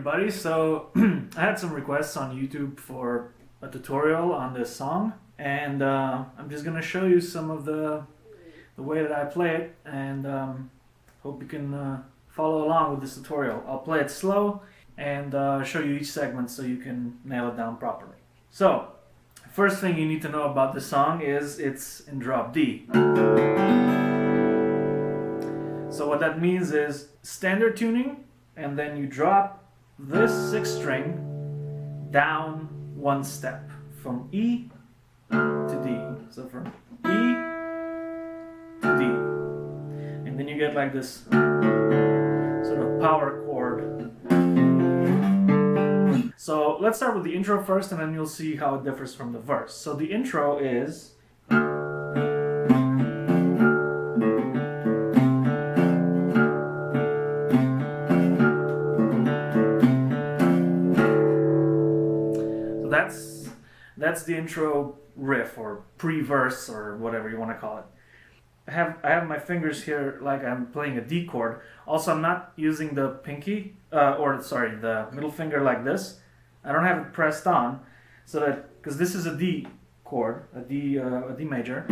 everybody. So I had some requests on YouTube for a tutorial on this song, and I'm just gonna show you some of the way that I play it, and hope you can follow along with this tutorial. I'll play it slow and show you each segment so you can nail it down properly. So first thing you need to know about this song is it's in drop D. So what that means is standard tuning, and then you drop this 6th string down one step from E to D. So from E to D. And then you get like this sort of power chord. So let's start with the intro first, and then you'll see how it differs from the verse. So the intro is that's the intro riff or pre-verse or whatever you want to call it. I have my fingers here like I'm playing a D chord. Also, I'm not using the pinky the middle finger like this. I don't have it pressed on, so that because this is a D chord, a D major,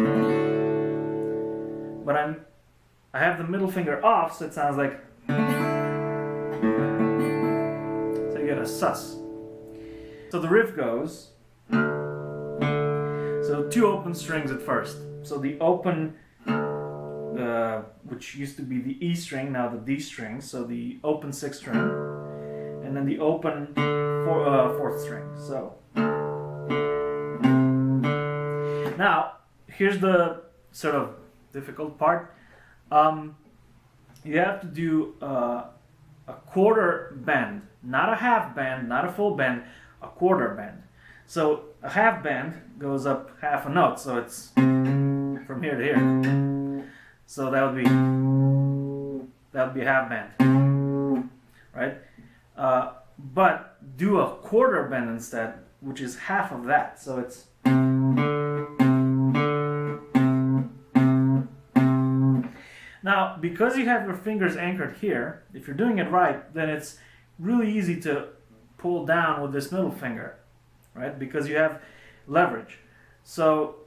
but I have the middle finger off, so it sounds like, so you get a sus. So the riff goes. So 2 open strings at first. So the open, which used to be the E string, now the D string. So the open 6th string, and then the open 4th string. So now here's the sort of difficult part. You have to do a quarter bend, not a half bend, not a full bend, a quarter bend. So a half bend goes up half a note, so it's from here to here. So that would be a half bend, right? But do a quarter bend instead, which is half of that. So it's now, because you have your fingers anchored here, if you're doing it right, then it's really easy to pull down with this middle finger. Right? Because you have leverage. So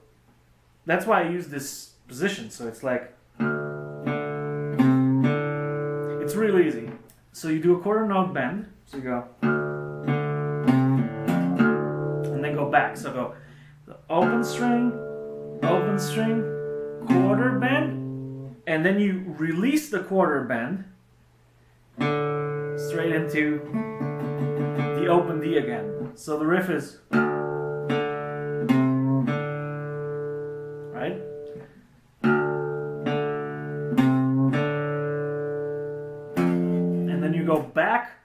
that's why I use this position. So it's like, it's really easy. So you do a quarter note bend. So you go, and then go back. So go the open string, quarter bend, and then you release the quarter bend straight into the open D again. So the riff is, right? And then you go back,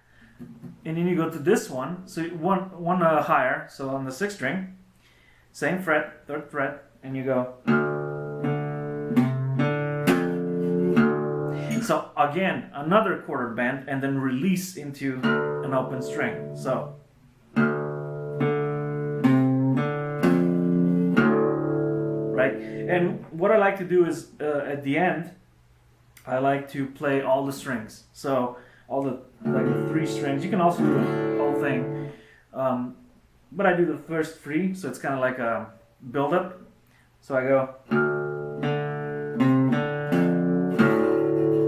and then you go to this one. So one higher, so on the 6th string, same fret, 3rd fret, and you go. So again, another quarter bend, and then release into an open string. So. And what I like to do is, at the end, I like to play all the strings. So all the 3 strings. You can also do the whole thing, but I do the first 3, so it's kind of like a build-up. So I go,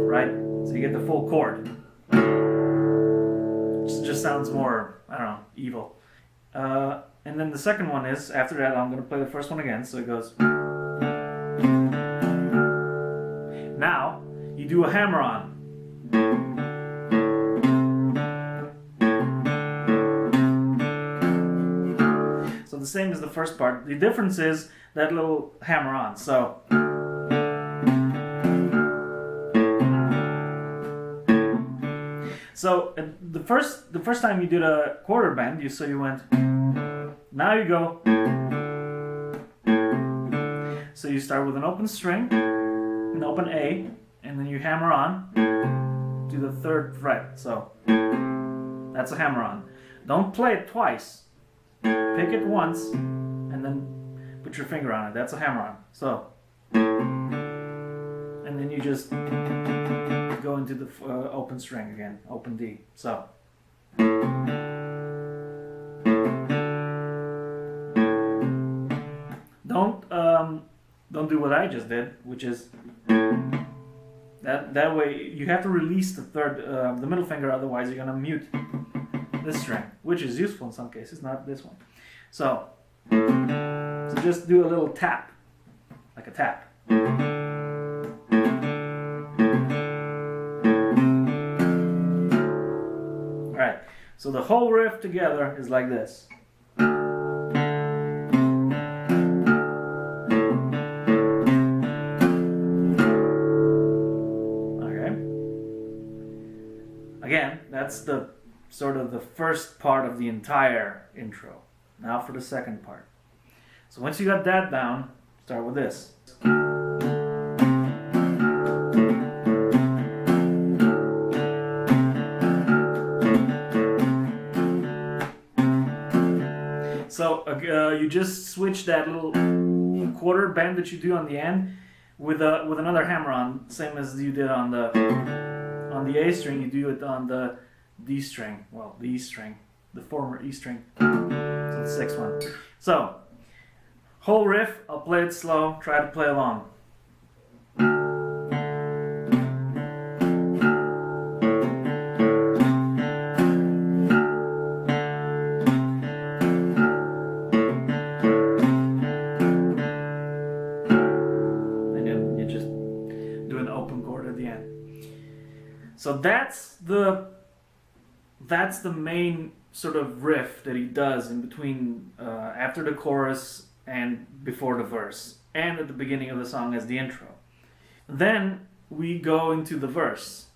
right? So you get the full chord. It just sounds more, I don't know, evil. And then the second one is, after that, I'm going to play the first one again. So it goes. Now, you do a hammer-on. So the same as the first part. The difference is that little hammer-on. So the first time you did a quarter bend, you went. Now you go. So you start with an open string, an open A, and then you hammer on to the 3rd fret. So that's a hammer on. Don't play it twice. Pick it once, and then put your finger on it. That's a hammer on. So, and then you just go into the open string again, open D. So. don't do what I just did, which is that way you have to release the middle finger, otherwise you're gonna mute this string, which is useful in some cases, not this one. So just do a little tap, like a tap. Alright, so the whole riff together is like this. Okay. Again, that's the sort of the first part of the entire intro. Now for the second part. So once you got that down, start with this. So you just switch that little quarter bend that you do on the end with another hammer on, same as you did on the A string. You do it on the D string, well, the E string, the former E string, so the sixth one. So, whole riff, I'll play it slow, try to play along. And then you just do an open chord at the end. So that's the main sort of riff that he does in between, after the chorus and before the verse, and at the beginning of the song as the intro. Then we go into the verse.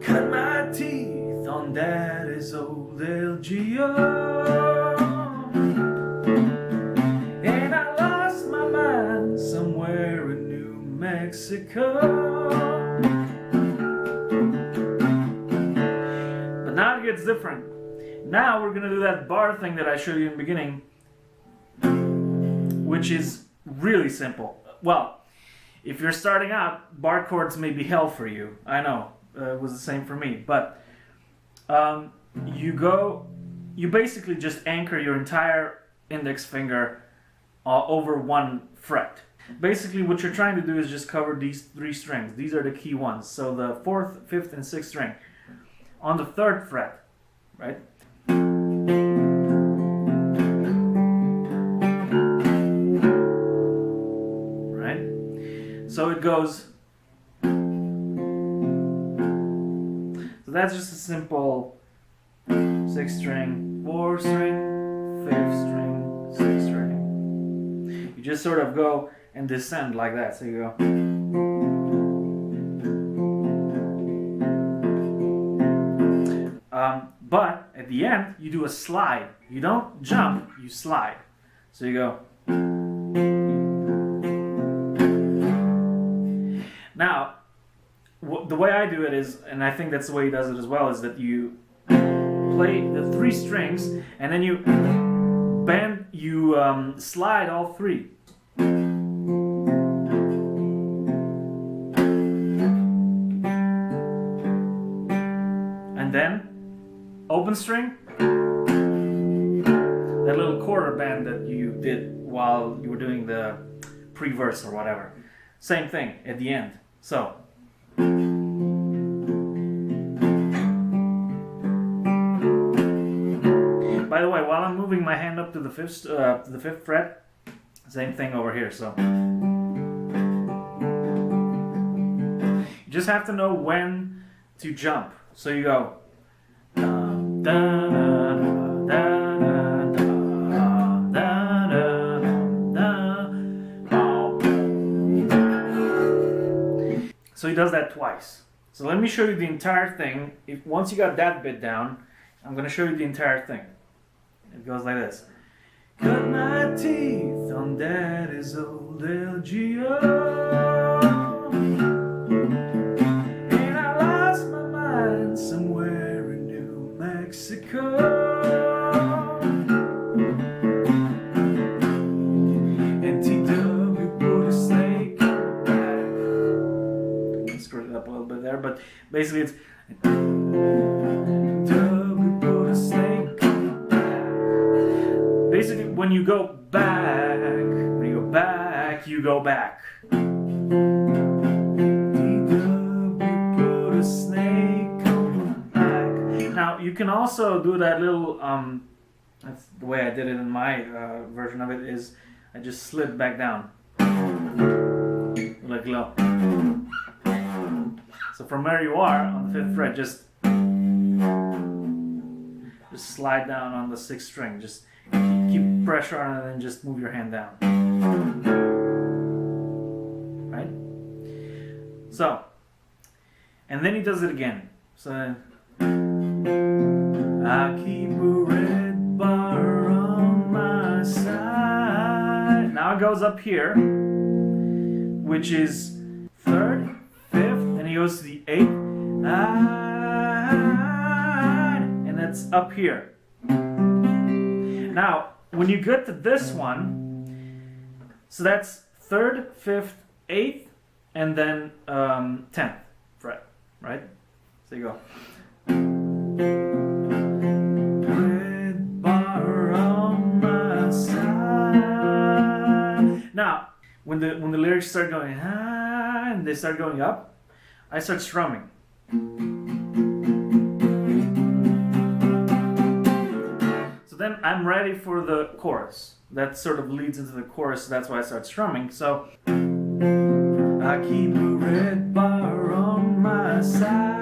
Cut my teeth on daddy's old LGO, and I lost my mind somewhere in New Mexico. But now it gets different. Now we're gonna do that bar thing that I showed you in the beginning, which is really simple. Well, if you're starting out, bar chords may be hell for you. I know, it was the same for me. But you basically just anchor your entire index finger over one fret. Basically what you're trying to do is just cover these three strings. These are the key ones. So the 4th, 5th, and 6th string. On the 3rd fret, right? Right? So it goes. So that's just a simple 6th string, 4th string, 5th string, 6th string. You just sort of go and descend like that. So you go. But at the end, you do a slide. You don't jump, you slide. So you go. Now, the way I do it is, and I think that's the way he does it as well, is that you play the 3 strings and then you bend, you slide all 3. And then open string, that little quarter bend that you did while you were doing the pre-verse or whatever. Same thing at the end. So. By the way, while I'm moving my hand up to the 5th fret, same thing over here. So. You just have to know when to jump. So you go. So he does that twice. So let me show you the entire thing. Once you got that bit down, I'm going to show you the entire thing. It goes like this. Cut my teeth on daddy's old LGO, and I lost my mind somewhere in New Mexico. And TW put a snake back. I screwed it up a little bit there, but basically it's TW put a snake back. Basically when you go back, you go back. Put a snake on my back. Now you can also do that little that's the way I did it in my version of it, is I just slid back down like low. So from where you are on the 5th fret, just slide down on the 6th string. Just keep pressure on it and then just move your hand down. Right? So, and then he does it again. So, I keep a red bar on my side. Now it goes up here, which is 3rd, 5th, and he goes to the 8th, and that's up here. Now, when you get to this one, so that's 3rd, 5th, 8th, and then 10th fret, right? So you go. Red bar on my side. Now, when the lyrics start going and they start going up, I start strumming. So then I'm ready for the chorus. That sort of leads into the chorus, so that's why I start strumming. So I keep a red bar on my side.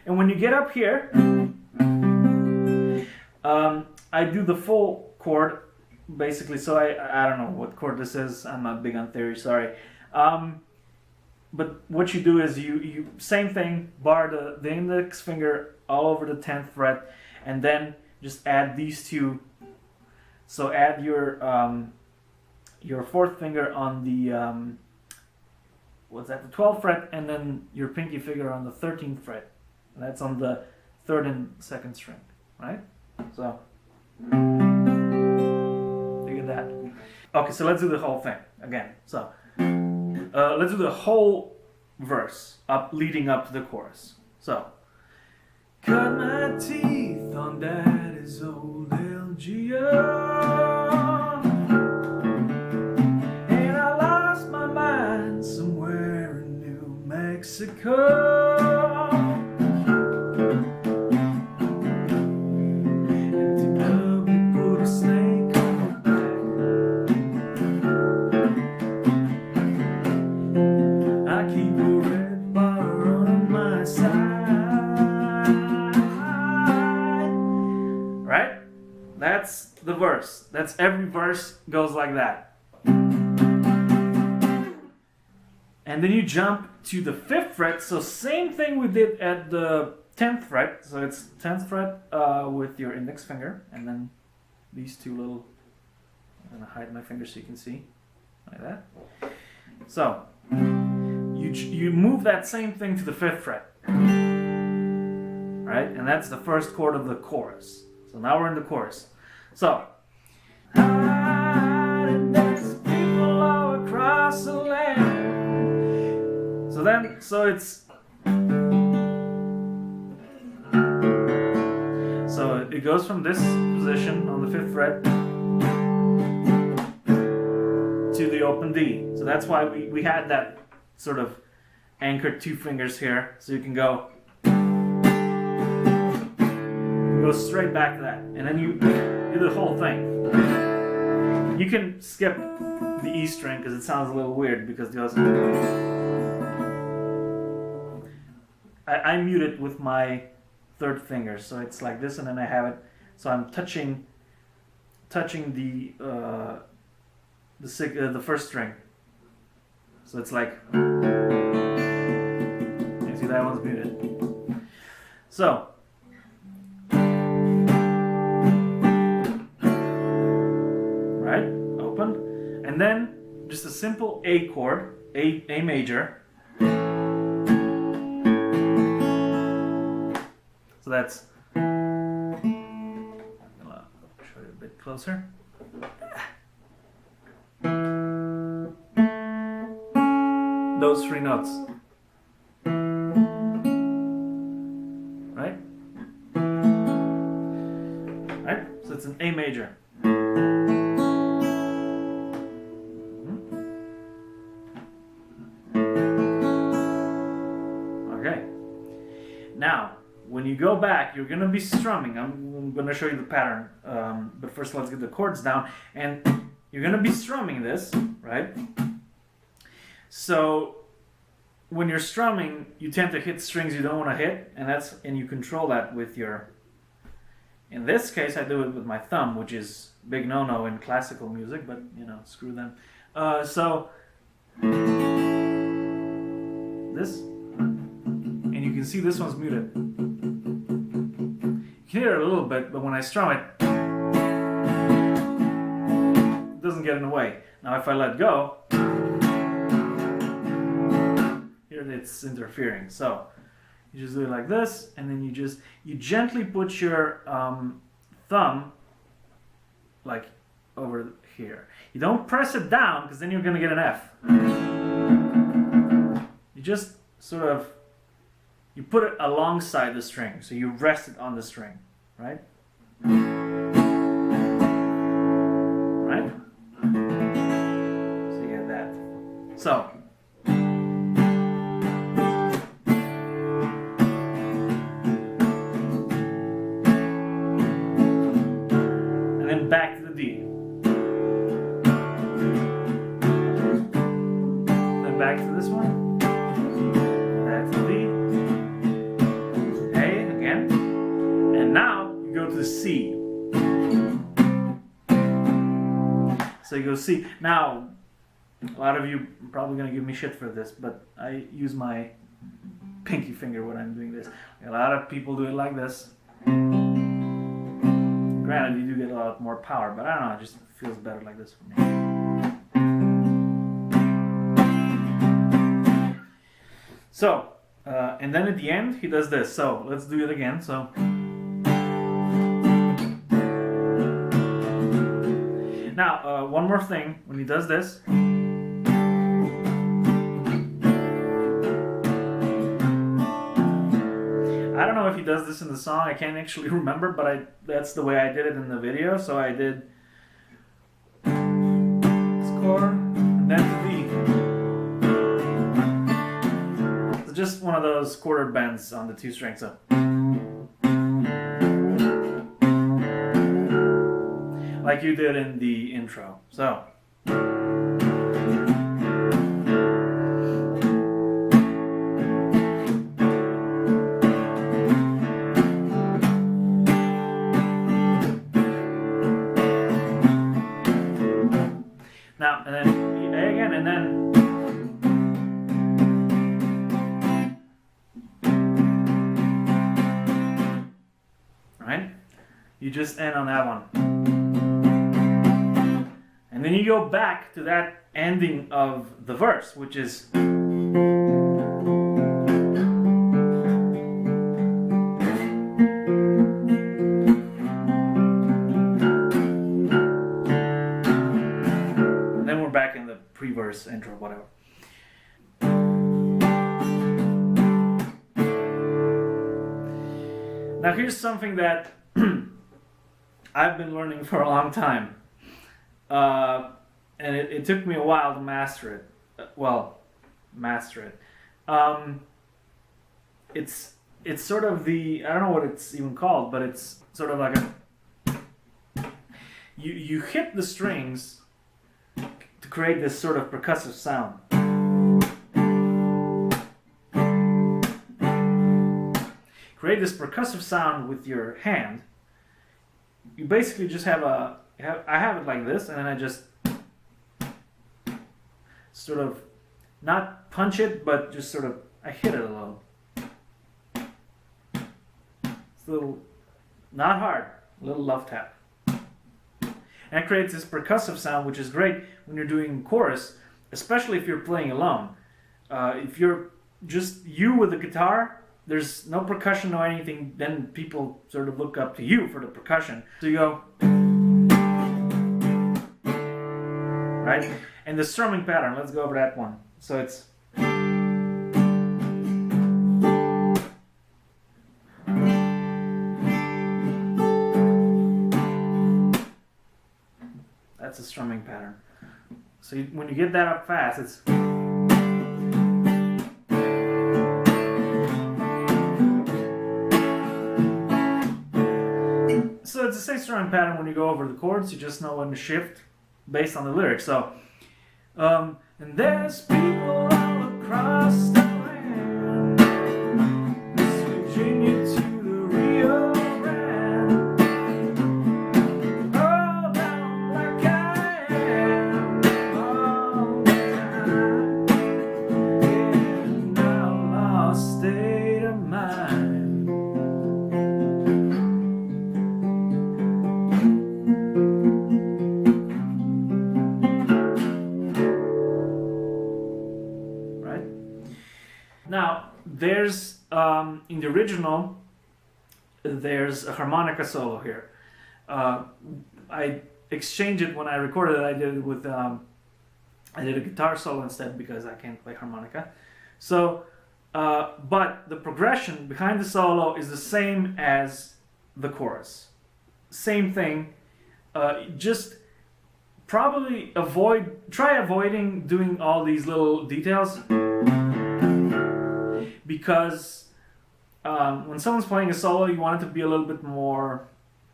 And when you get up here, I do the full chord, basically. So I don't know what chord this is. I'm not big on theory, sorry. But what you do is you same thing, bar the index finger all over the 10th fret, and then just add these two. So add your 4th finger on the the 12th fret, and then your pinky finger on the 13th fret. And that's on the 3rd and 2nd string, right? So you get that. Okay, so let's do the whole thing again. So let's do the whole verse leading up to the chorus. So, cut my teeth on daddy's old LGO, and I lost my mind somewhere in New Mexico. That's the verse. That's every verse goes like that. And then you jump to the 5th fret. So same thing we did at the 10th fret. So it's 10th fret with your index finger, and then these two little. I'm gonna hide my finger so you can see, like that. So you move that same thing to the 5th fret, right? And that's the first chord of the chorus. So now we're in the chorus. So, there's people all across the land. So it's. So it goes from this position on the 5th fret to the open D. So that's why we had that sort of anchored 2 fingers here. So you can go straight back to that, and then you do the whole thing. You can skip the E string because it sounds a little weird because it goes. I mute it with my 3rd finger, so it's like this, and then I have it. So I'm touching the 1st string. So it's like. You see that one's muted. So. Open, and then just a simple A chord, A major. So that's. I'll show you a bit closer. Those 3 notes, right? Right. it's an A major. Okay. Now, when you go back, you're gonna be strumming. I'm gonna show you the pattern, but first let's get the chords down. And you're gonna be strumming this, right? So when you're strumming, you tend to hit strings you don't want to hit, and you control that with your. In this case, I do it with my thumb, which is big no-no in classical music, but you know, screw them. So this, and you can see this one's muted. You can hear it a little bit, but when I strum it, it doesn't get in the way. Now if I let go, here it's interfering. So you just do it like this, and then you gently put your thumb like over here. You don't press it down, because then you're gonna get an F. You just sort of, you put it alongside the string, so you rest it on the string, right? Right? So you get that. So. Back to the D. Then back to this one. Back to the D. A again. And now you go to the C. So you go C. Now, a lot of you are probably going to give me shit for this, but I use my pinky finger when I'm doing this. A lot of people do it like this. Granted, you do get a lot more power, but I don't know, it just feels better like this for me. So, and then at the end, he does this. So, let's do it again. So, now, one more thing, when he does this, I don't know if he does this in the song, I can't actually remember, but that's the way I did it in the video. So I did this chord, and then the D. It's just one of those quarter bends on the 2 strings. So. Like you did in the intro. So. Now, and then A again, and then right? You just end on that one. And then you go back to that ending of the verse, which is back in the pre-verse intro, whatever. Now here's something that I've been learning for a long time, and it took me a while to master it. Master it. It's sort of the, I don't know what it's even called, but it's sort of like you hit the strings to create this sort of percussive sound. Create this percussive sound with your hand. You basically just have I have it like this, and then I just sort of not punch it, but just sort of I hit it a little. It's a little, not hard, a little love tap. And it creates this percussive sound, which is great when you're doing chorus, especially if you're playing alone. If you're just you with the guitar, there's no percussion or anything, then people sort of look up to you for the percussion. So you go, right? And the strumming pattern, let's go over that one. So it's, That's a strumming pattern. So when you get that up fast, it's... So it's the same strumming pattern when you go over the chords. You just know when to shift based on the lyrics. So, and there's people all across the land, West Virginia to the Rio Grande, all down like I am all the time, in an outlaw state of mind. Now, there's, in the original, there's a harmonica solo here. I exchanged it when I recorded it. I did it with, I did a guitar solo instead because I can't play harmonica. So, but the progression behind the solo is the same as the chorus. Same thing, just probably try avoiding doing all these little details. Because when someone's playing a solo, you want it to be a little bit more,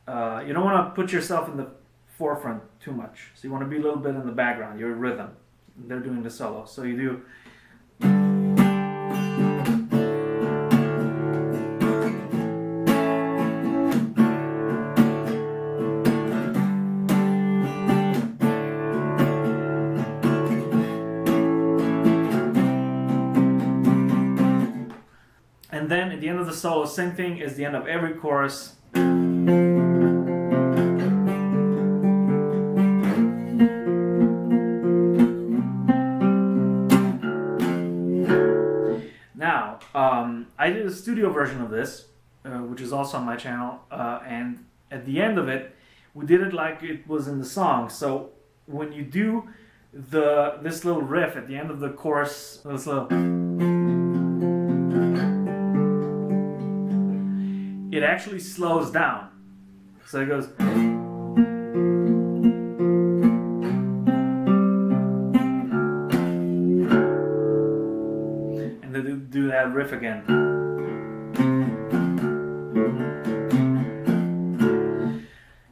you don't want to put yourself in the forefront too much. So you want to be a little bit in the background, your rhythm. They're doing the solo. So you do... And then at the end of the solo, same thing as the end of every chorus. Now, I did a studio version of this, which is also on my channel, and at the end of it, we did it like it was in the song. So when you do this little riff at the end of the chorus, this little... it actually slows down. So it goes... and then do that riff again.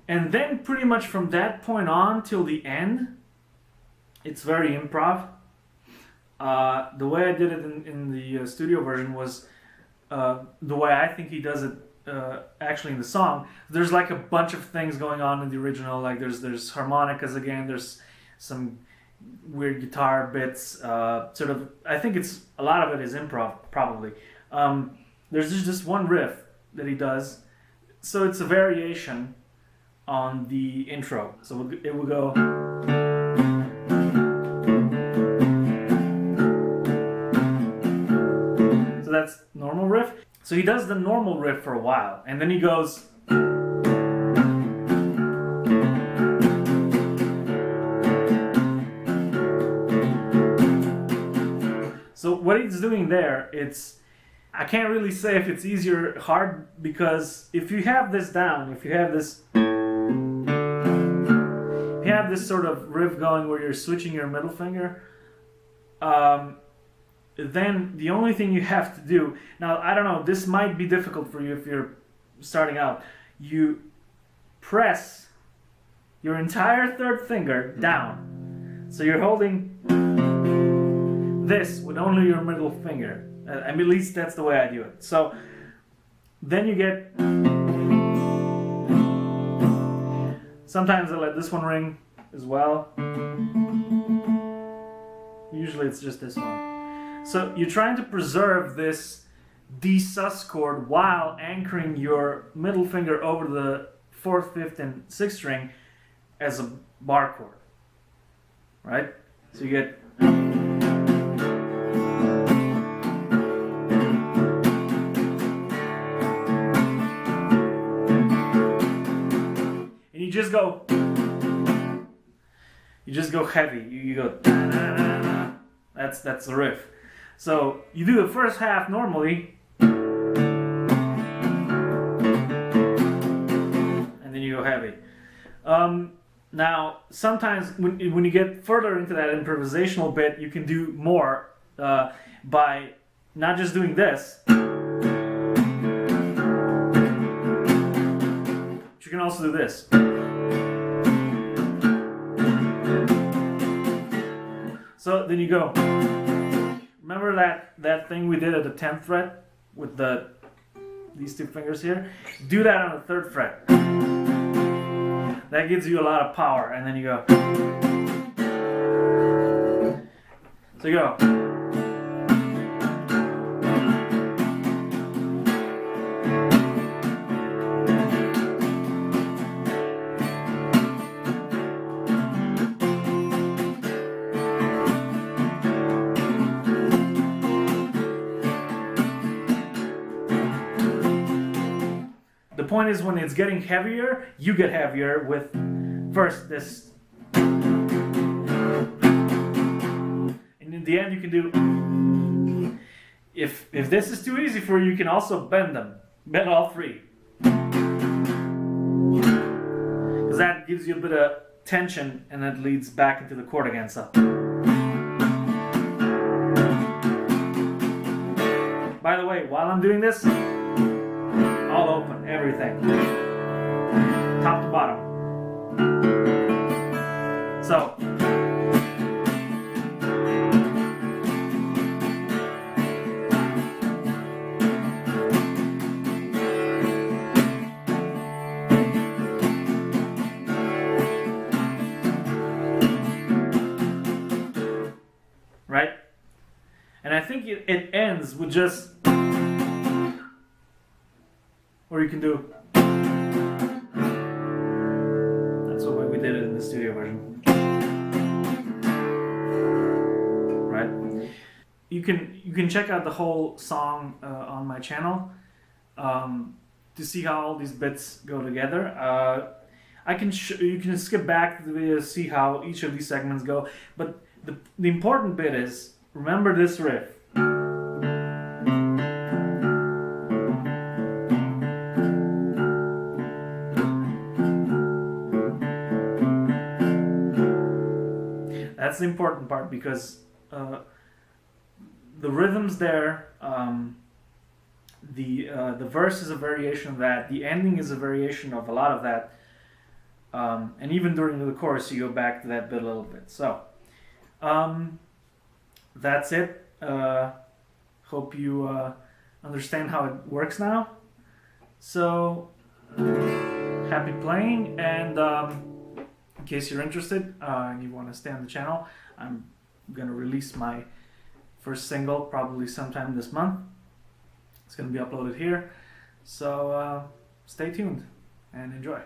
And then pretty much from that point on till the end, it's very improv. The way I did it in the studio version was the way I think he does it actually in the song. There's like a bunch of things going on in the original, like there's harmonicas again, there's some weird guitar bits, sort of, I think it's a lot of it is improv probably. There's just this one riff that he does, so it's a variation on the intro. So it will go... so that's normal riff. So he does the normal riff for a while, and then he goes... So what he's doing there, I can't really say if it's easy or hard, because if you have this down, if you have this sort of riff going where you're switching your middle finger, then the only thing you have to do, now I don't know, this might be difficult for you if you're starting out, you press your entire third finger down. So you're holding this with only your middle finger. I mean, at least that's the way I do it. So then you get... sometimes I let this one ring as well. Usually it's just this one. So you're trying to preserve this D sus chord while anchoring your middle finger over the 4th, 5th, and 6th string as a bar chord. Right? So you get... and you just go heavy. You go da-da-da-da. That's the riff. So you do the first half normally, and then you go heavy. Now, sometimes when you get further into that improvisational bit, you can do more by not just doing this. But you can also do this. So then you go. Remember that thing we did at the 10th fret with these two fingers here? Do that on the 3rd fret. That gives you a lot of power, and then you go. So you go. The point is, when it's getting heavier, you get heavier with first this. And in the end, you can do. If this is too easy for you, you can also bend them. Bend all three. Because that gives you a bit of tension, and it leads back into the chord again. So. By the way, while I'm doing this, all open, everything. Top to bottom. So. Right? And I think it ends with just. Or you can do. That's the way we did it in the studio version. Right? You can check out the whole song on my channel to see how all these bits go together. You can skip back to the video to see how each of these segments go. But the important bit is, remember this riff. That's the important part, because the rhythm's there, the verse is a variation of that, the ending is a variation of a lot of that, and even during the chorus you go back to that bit a little bit. So that's it. Hope you understand how it works now. So happy playing, and in case you're interested and you want to stay on the channel, I'm going to release my first single probably sometime this month. It's going to be uploaded here. So stay tuned and enjoy.